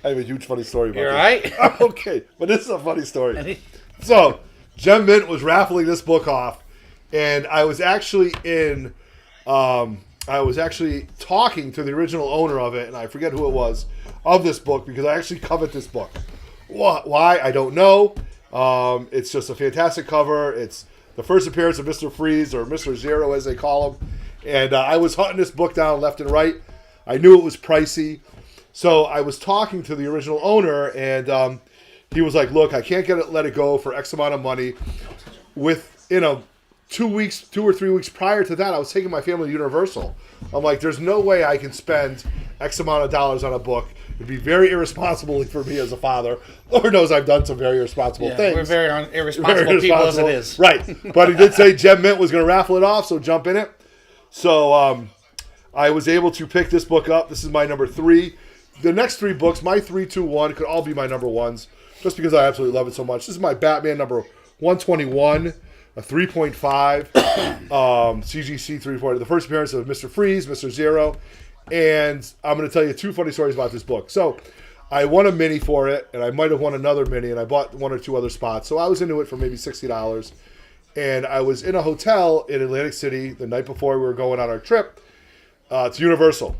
I have a huge funny story about You're this. right. I'm okay. But this is a funny story. So, Gem Mint was raffling this book off, and I was actually talking to the original owner of it, and I forget who it was, of this book, because I actually covet this book. Why? I don't know. It's just a fantastic cover. It's the first appearance of Mr. Freeze, or Mr. Zero, as they call him. And I was hunting this book down left and right. I knew it was pricey. So I was talking to the original owner, and he was like, look, I can't let it go for X amount of money. 2 or 3 weeks prior to that, I was taking my family to Universal. I'm like, there's no way I can spend X amount of dollars on a book. It'd be very irresponsible for me as a father. Lord knows I've done some very irresponsible things. We're very irresponsible people as it is. Right. But he did say Gem Mint was going to raffle it off, so jump in it. So I was able to pick this book up. This is my number 3. The next 3 books, my 3, 2, 1, could all be my number 1s, just because I absolutely love it so much. This is my Batman number 121. A 3.5 CGC 340. The first appearance of Mr. Freeze, Mr. Zero. And I'm going to tell you 2 funny stories about this book. So I won a mini for it, and I might have won another mini, and I bought 1 or 2 other spots. So I was into it for maybe $60. And I was in a hotel in Atlantic City the night before we were going on our trip to Universal.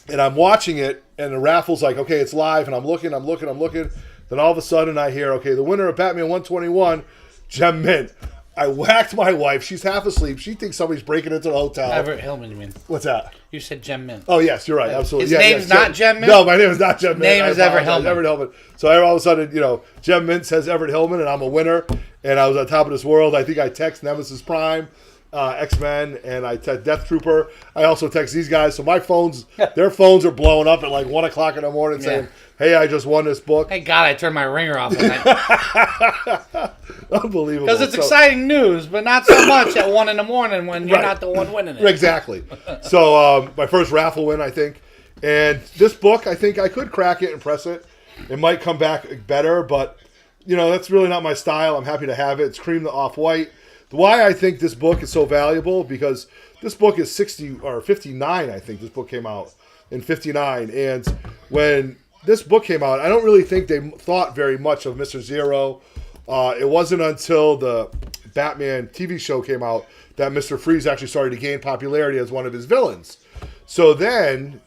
And I'm watching it, and the raffle's like, okay, it's live, and I'm looking. Then all of a sudden I hear, okay, the winner of Batman 121, Gem Mint. I whacked my wife. She's half asleep. She thinks somebody's breaking into the hotel. Everett Hillman, you mean? What's that? You said Gem Mint. Oh, yes, you're right. Absolutely. His name's not Gem Mint? No, my name is not Gem Mint. Name is Everett Hillman. Everett Hillman. So all of a sudden, Gem Mint says Everett Hillman, and I'm a winner. And I was on top of this world. I think I text Nemesis Prime, X-Men, and I text Death Trooper. I also text these guys. So their phones are blowing up at like 1 o'clock in the morning saying, hey, I just won this book. Thank God I turned my ringer off that night. Unbelievable. Because it's exciting news, but not so much at 1 in the morning when you're not the one winning it. Exactly. So my first raffle win, I think. And this book, I think I could crack it and press it. It might come back better, but, that's really not my style. I'm happy to have it. It's cream the off-white. Why I think this book is so valuable, because This book is 60 or 59, I think. This book came out in 59. And when this book came out, I don't really think they thought very much of Mr. Zero. It wasn't until the Batman TV show came out that Mr. Freeze actually started to gain popularity as one of his villains. So then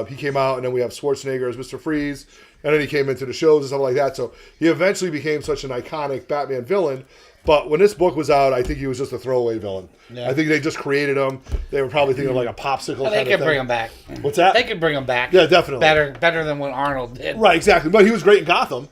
he came out, and then we have Schwarzenegger as Mr. Freeze, and then he came into the shows and stuff like that. So he eventually became such an iconic Batman villain. But when this book was out, I think he was just a throwaway villain. Yeah. I think they just created him. They were probably thinking of like a popsicle kind of thing. They could bring him back. What's that? They could bring him back. Yeah, definitely. Better than what Arnold did. Right, exactly. But he was great in Gotham.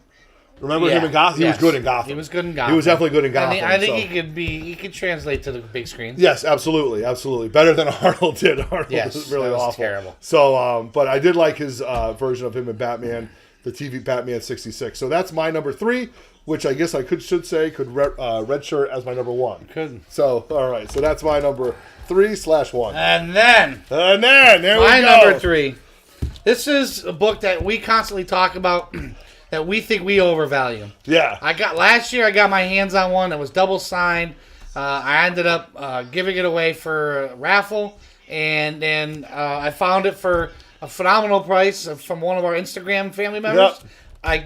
Remember him in Gotham? He was good in Gotham. He was good in Gotham. He was definitely good in Gotham. I think he could translate to the big screen. Yes, absolutely, absolutely. Better than Arnold did. Arnold was really awful. Terrible. So, but I did like his version of him in Batman, the TV Batman 66. So that's my number 3, which I guess I should say could redshirt as my number 1. Could. So, all right. So that's my number 3/1. And then there we go. My number 3. This is a book that we constantly talk about. That we think we overvalue. Yeah. Last year I got my hands on one that was double signed. I ended up giving it away for a raffle, and then I found it for a phenomenal price from one of our Instagram family members. Yep.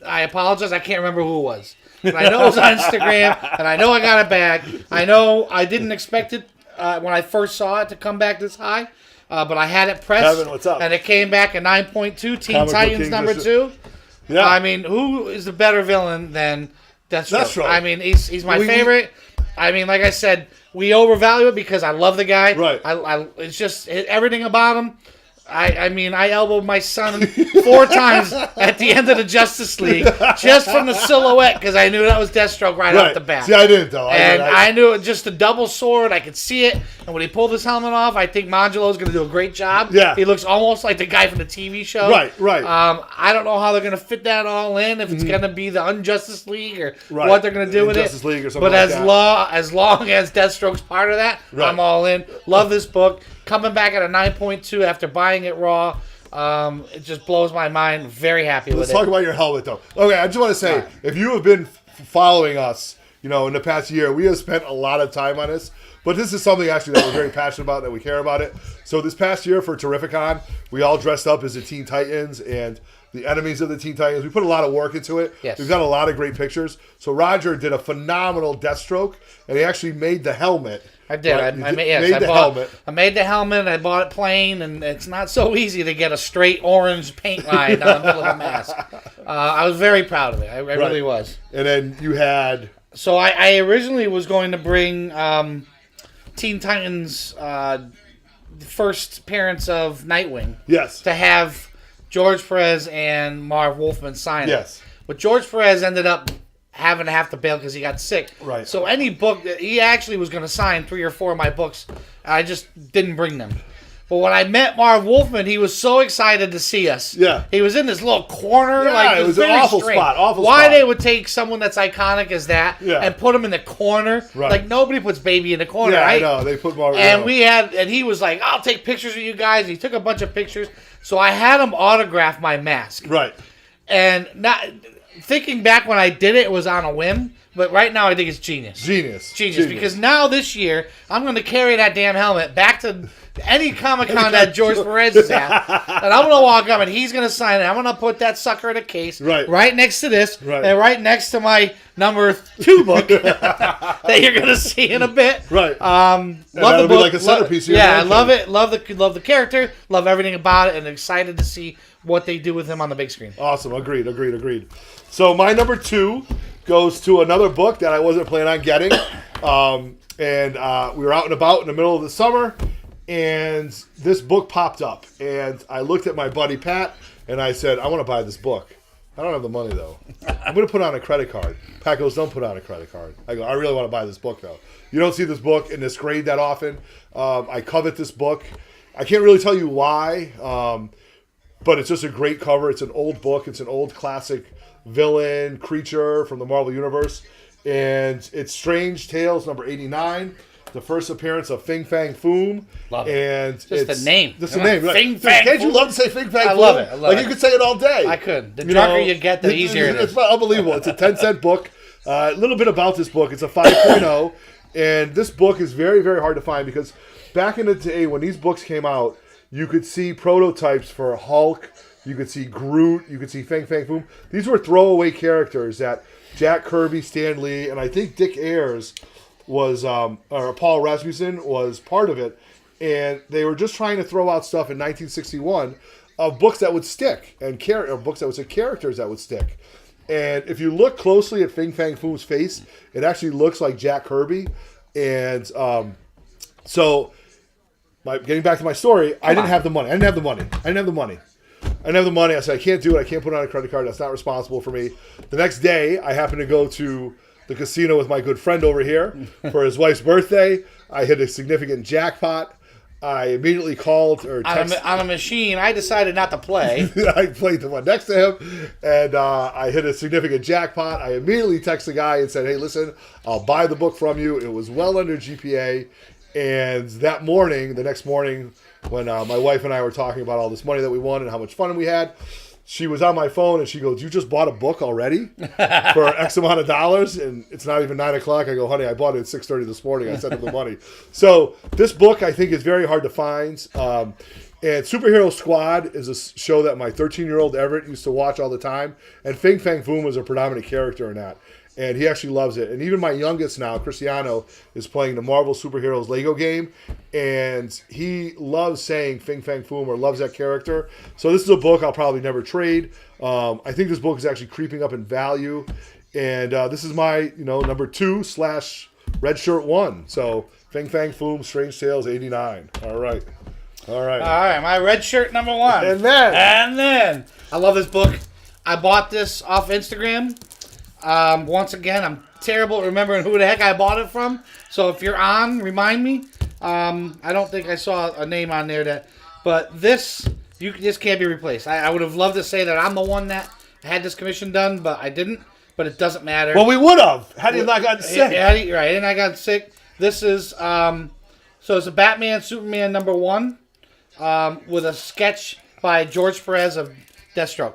I apologize, I can't remember who it was. But I know it was on Instagram, and I know I got it back. I know I didn't expect it when I first saw it to come back this high, but I had it pressed. Kevin, what's up? And it came back at 9.2, Teen Titans number 2. Yeah. I mean, who is the better villain than Deathstroke? I mean, he's my favorite. I mean, like I said, we overvalue it because I love the guy. Right. It's just everything about him. I mean, I elbowed my son 4 times at the end of the Justice League just from the silhouette because I knew that was Deathstroke right off the bat. See, I didn't, though. I knew it just a double sword. I could see it. And when he pulled his helmet off, I think Mangelo's going to do a great job. Yeah. He looks almost like the guy from the TV show. Right. I don't know how they're going to fit that all in, if it's going to be the Unjustice League or what they're going to do with Justice it. League or something but like as long as Deathstroke's part of that, I'm all in. Love this book. Coming back at a 9.2 after buying it raw. It just blows my mind. Very happy with it. Let's talk about your helmet, though. Okay, I just want to say, if you have been following us, in the past year, we have spent a lot of time on this. But this is something, actually, that we're very passionate about, that we care about it. So this past year for Terrificon, we all dressed up as the Teen Titans and the enemies of the Teen Titans. We put a lot of work into it. Yes. We've got a lot of great pictures. So Roger did a phenomenal Deathstroke, and he actually made the helmet. I did. Right? I made the helmet. I bought it plain, and it's not so easy to get a straight orange paint line down the middle of the mask. I was very proud of it. I really was. And then you had... So I originally was going to bring Teen Titans, first appearance of Nightwing. Yes. To have George Perez and Marv Wolfman sign it. Yes. But George Perez ended up having to have to bail because he got sick. Right. So any book, he actually was going to sign 3 or 4 of my books. I just didn't bring them. But when I met Marv Wolfman, he was so excited to see us. Yeah. He was in this little corner. Yeah, it was an awful spot. Why they would take someone that's iconic as that and put him in the corner. Right. Like, nobody puts Baby in the corner, right? Yeah, I know. They put Marv. And he was like, I'll take pictures of you guys. And he took a bunch of pictures. So I had him autograph my mask. Right. And thinking back when I did it, it was on a whim. But right now, I think it's genius. Genius. Because now this year, I'm going to carry that damn helmet back to any Comic-Con that George Perez is at. And I'm going to walk up and he's going to sign it. I'm going to put that sucker in a case right next to this. Right. And right next to my number 2 book that you're going to see in a bit. Right. Love the book. Like a centerpiece. I love it. Love the character. Love everything about it. And excited to see what they do with him on the big screen. Awesome. Agreed. So my number 2 goes to another book that I wasn't planning on getting. And we were out and about in the middle of the summer, and this book popped up. And I looked at my buddy Pat, and I said, I want to buy this book. I don't have the money, though. I'm going to put on a credit card. Pat goes, don't put on a credit card. I go, I really want to buy this book, though. You don't see this book in this grade that often. I covet this book. I can't really tell you why, but it's just a great cover. It's an old book. It's an old classic villain creature from the Marvel Universe. And it's Strange Tales number 89. The first appearance of Fing Fang Foom. Love it. And just the name. Just the name. Right. Fing Fang Can't you love to say Fing Fang Foom? I love it. You could say it all day. I could. The darker you get, the easier it is. It's unbelievable. It's a 10-cent book. A little bit about this book. It's a 5.0. And this book is very, very hard to find because back in the day when these books came out, you could see prototypes for Hulk, you could see Groot, you could see Fang Fang Foom. These were throwaway characters that Jack Kirby, Stan Lee, and I think Dick Ayers was, or Paul Rasmussen was part of it. And they were just trying to throw out stuff in 1961 of books that would stick and books that would say characters that would stick. And if you look closely at Fing Fang Foom's face, it actually looks like Jack Kirby. And getting back to my story, I didn't have the money. I didn't have the money. I said, I can't do it. I can't put it on a credit card. That's not responsible for me. The next day, I happened to go to the casino with my good friend over here for his wife's birthday. I hit a significant jackpot. I immediately called or texted. On a machine, I decided not to play. I played the one next to him, and I hit a significant jackpot. I immediately texted the guy and said, hey, listen, I'll buy the book from you. It was well under GPA. And that morning, the next morning, when my wife and I were talking about all this money that we won and how much fun we had, she was on my phone and she goes, you just bought a book already for X amount of dollars? And it's not even 9 o'clock. I go, honey, I bought it at 6:30 this morning. I sent her the money. So this book, I think, is very hard to find. And Superhero Squad is a show that my 13-year-old Everett used to watch all the time. And Fing Fang Foom was a predominant character in that. And he actually loves it. And even my youngest now, Cristiano, is playing the Marvel Superheroes Lego game. And he loves saying Fing Fang Foom or loves that character. So this is a book I'll probably never trade. I think this book is actually creeping up in value. And this is my, number 2/Red Shirt 1. So Fing Fang Foom, Strange Tales, 89. All right. My red shirt number 1. And then. I love this book. I bought this off Instagram. Once again, I'm terrible at remembering who the heck I bought it from. So if you're on, remind me. I don't think I saw a name on there but this can't be replaced. I would have loved to say that I'm the one that had this commission done, but I didn't. But it doesn't matter. Well, we would have had you not gotten sick. Right, and I got sick. This is so it's a Batman Superman number 1 with a sketch by George Perez of Deathstroke.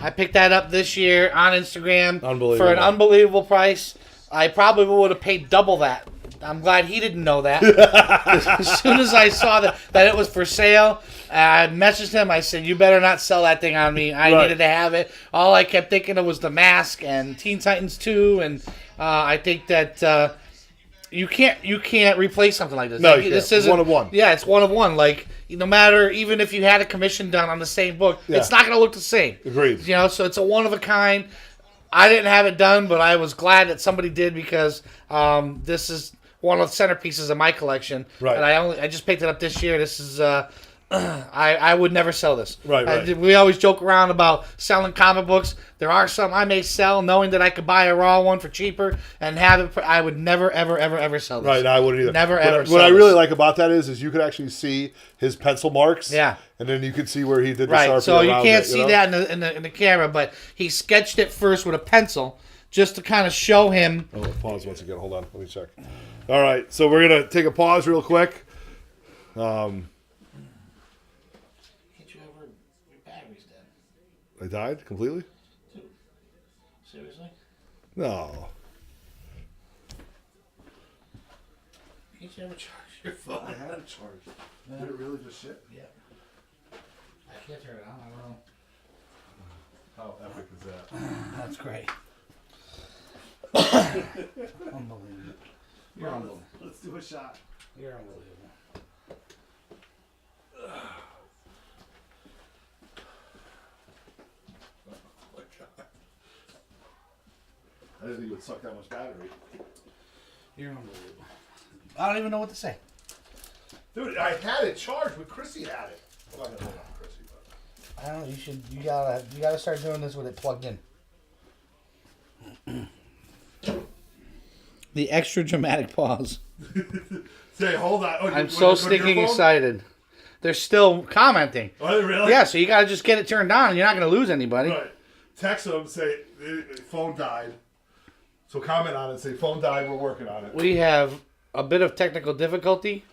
I picked that up this year on Instagram for an unbelievable price. I probably would have paid double that. I'm glad he didn't know that. As soon as I saw that it was for sale, I messaged him. I said, you better not sell that thing on me. I needed to have it. All I kept thinking of was The Mask and Teen Titans 2. And I think that you can't replace something like this. No, this isn't one of one. Yeah, it's one of one. Like, no matter, even if you had a commission done on the same book, it's not going to look the same. Agreed. So it's a one of a kind. I didn't have it done, but I was glad that somebody did because this is one of the centerpieces of my collection. Right. And I just picked it up this year. This is I would never sell this. Right. We always joke around about selling comic books. There are some I may sell, knowing that I could buy a raw one for cheaper and have it. I would never, ever, ever, ever sell this. Right, no, I wouldn't either. Never, ever. What I really like about that is you could actually see his pencil marks. Yeah. And then you could see where he did the Right. Sharpie So you around can't it, see that in the camera, but he sketched it first with a pencil just to kind of show him. Oh, pause once again. Hold on. Let me check. All right. So we're gonna take a pause real quick. They died completely? Seriously? No. Can't you ever charge your phone? I had it charged. Did it really just shit? Yeah. I can't turn it on. I don't know. How epic is that? That's great. Unbelievable. You're unbelievable. Let's do a shot. You're unbelievable. I didn't think it would suck that much battery. You're unbelievable. I don't even know what to say. Dude, I had it charged, but Chrissy had it. I'm not gonna hold on Chrissy, but I don't know. You gotta start doing this with it plugged in. The extra dramatic pause. Say, hold on. Oh, I'm so stinking excited. They're still commenting. Oh, really? Yeah, so you gotta just get it turned on. You're not gonna lose anybody. Right. Text them, say, phone died. So comment on it, say, phone died, we're working on it. We have a bit of technical difficulty.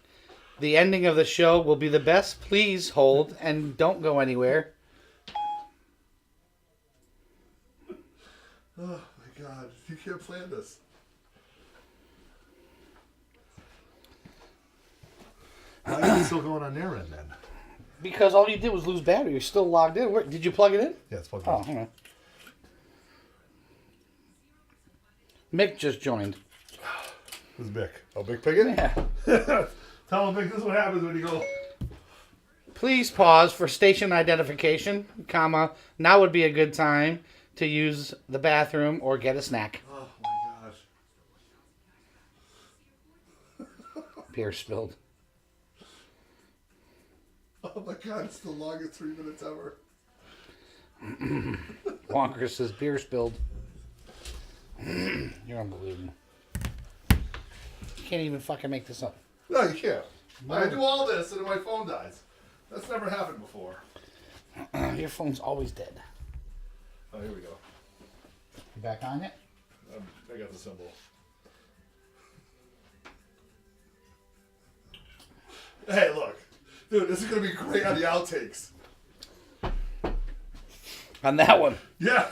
The ending of the show will be the best. Please hold and don't go anywhere. Oh, my God. You can't plan this. Why is it still going on their end then? Because all you did was lose battery. You're still logged in. Did you plug it in? Yeah, it's plugged Oh, in. hang on. Mick just joined. This is Mick. Oh, Mick Piggott? Yeah. Tell him, Mick, this is what happens when you go. Please pause for station identification, comma, now would be a good time to use the bathroom or get a snack. Oh, my gosh. Beer spilled. Oh, my God. It's the longest 3 minutes ever. Wonker says beer spilled. You're unbelievable. You can't even fucking make this up. No, you can't. I do all this and then my phone dies. That's never happened before. Your phone's always dead. Oh, here we go. You back on it? I got the symbol. Hey, look. Dude, this is going to be great on the outtakes. On that one. Yeah.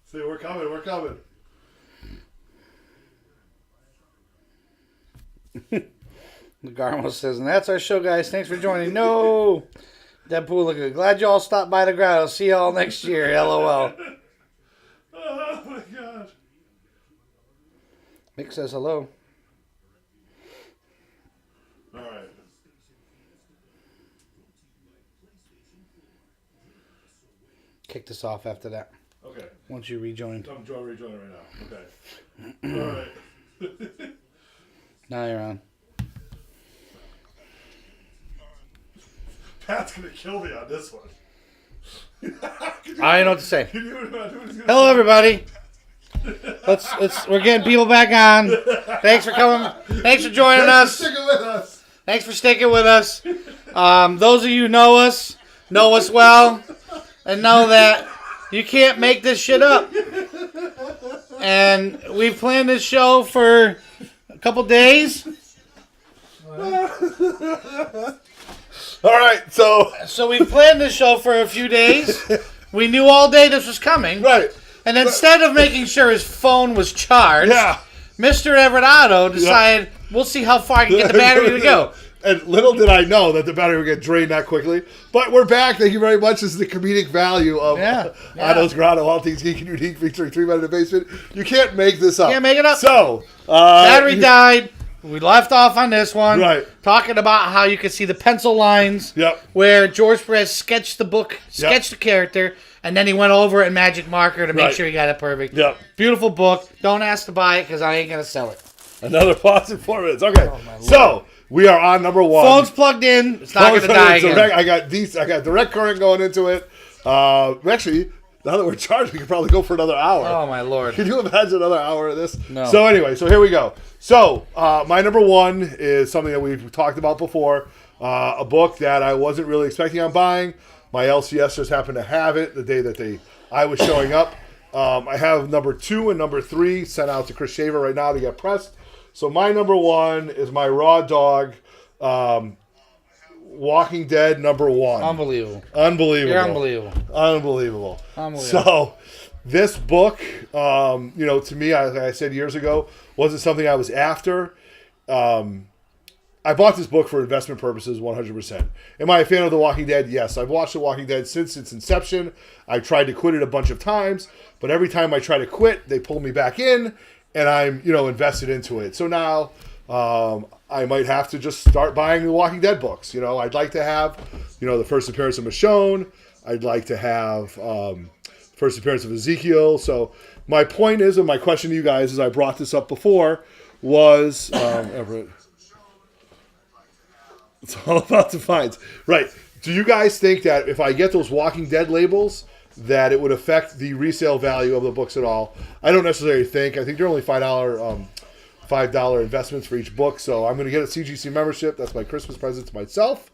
See, we're coming. We're coming. Garmo says, and that's our show, guys. Thanks for joining. No! Deadpool looking. Glad you all stopped by the grotto. See y'all next year. LOL. Oh, my God. Mick says hello. All right. Kick this off after that. Okay. Once you rejoined. I'm rejoining right now. Okay. All right. Now you're on. Pat's going to kill me on this one. I don't know what to say. Can you imagine what he's gonna Hello, everybody. We're getting people back on. Thanks for coming. Thanks for joining us. Stick it with us. Thanks for sticking with us. Those of you who know us well, and know that you can't make this shit up. And we've planned this show for a couple days. All right, So we planned this show for a few days. We knew all day this was coming. right. And instead of making sure his phone was charged, Yeah. Mr. Everado decided, we'll see how far I can get the battery to go. And little did I know that the battery would get drained that quickly. But we're back. Thank you very much. This is the comedic value of Otto's Grotto, All Things Geek and Unique, featuring 3 Men in the Basement. You can't make this up. Can't make it up. So, Battery died. We left off on this one. Right. Talking about how you could see the pencil lines. Yep. Where George Perez sketched the book, sketched the character, and then he went over it in magic marker to make sure he got it perfect. Yep. Beautiful book. Don't ask to buy it because I ain't going to sell it. Another pause in 4 minutes. Okay. So, we are on number 1. Phone's plugged in. It's not going to die again. I got direct current going into it. Actually, now that we're charged, we could probably go for another hour. Oh, my Lord. Can you imagine another hour of this? No. So anyway, so here we go. So my number 1 is something that we've talked about before. A book that I wasn't really expecting on buying. My LCS just happened to have it the day that I was showing up. I have number 2 and number 3 sent out to Chris Shaver right now to get pressed. So my number 1 is my Raw Dog Walking Dead number 1. Unbelievable. Unbelievable. You're unbelievable. Unbelievable. Unbelievable. So this book, to me, like I said years ago, wasn't something I was after. I bought this book for investment purposes 100%. Am I a fan of The Walking Dead? Yes. I've watched The Walking Dead since its inception. I tried to quit it a bunch of times, but every time I try to quit, they pull me back in, and I'm, invested into it. So now I might have to just start buying The Walking Dead books. I'd like to have, the first appearance of Michonne. I'd like to have first appearance of Ezekiel. So my point is, and my question to you guys, as I brought this up before, was Everett. It's all about the fines. Right. Do you guys think that if I get those Walking Dead labels, that it would affect the resale value of the books at all? I don't necessarily think. I think they're only $5 investments for each book. So I'm going to get a CGC membership. That's my Christmas present to myself.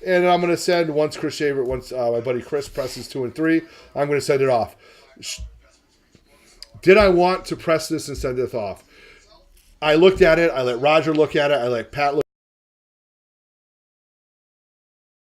And I'm going to send, once my buddy Chris presses 2 and 3, I'm going to send it off. Did I want to press this and send it off? I looked at it. I let Roger look at it. I let Pat look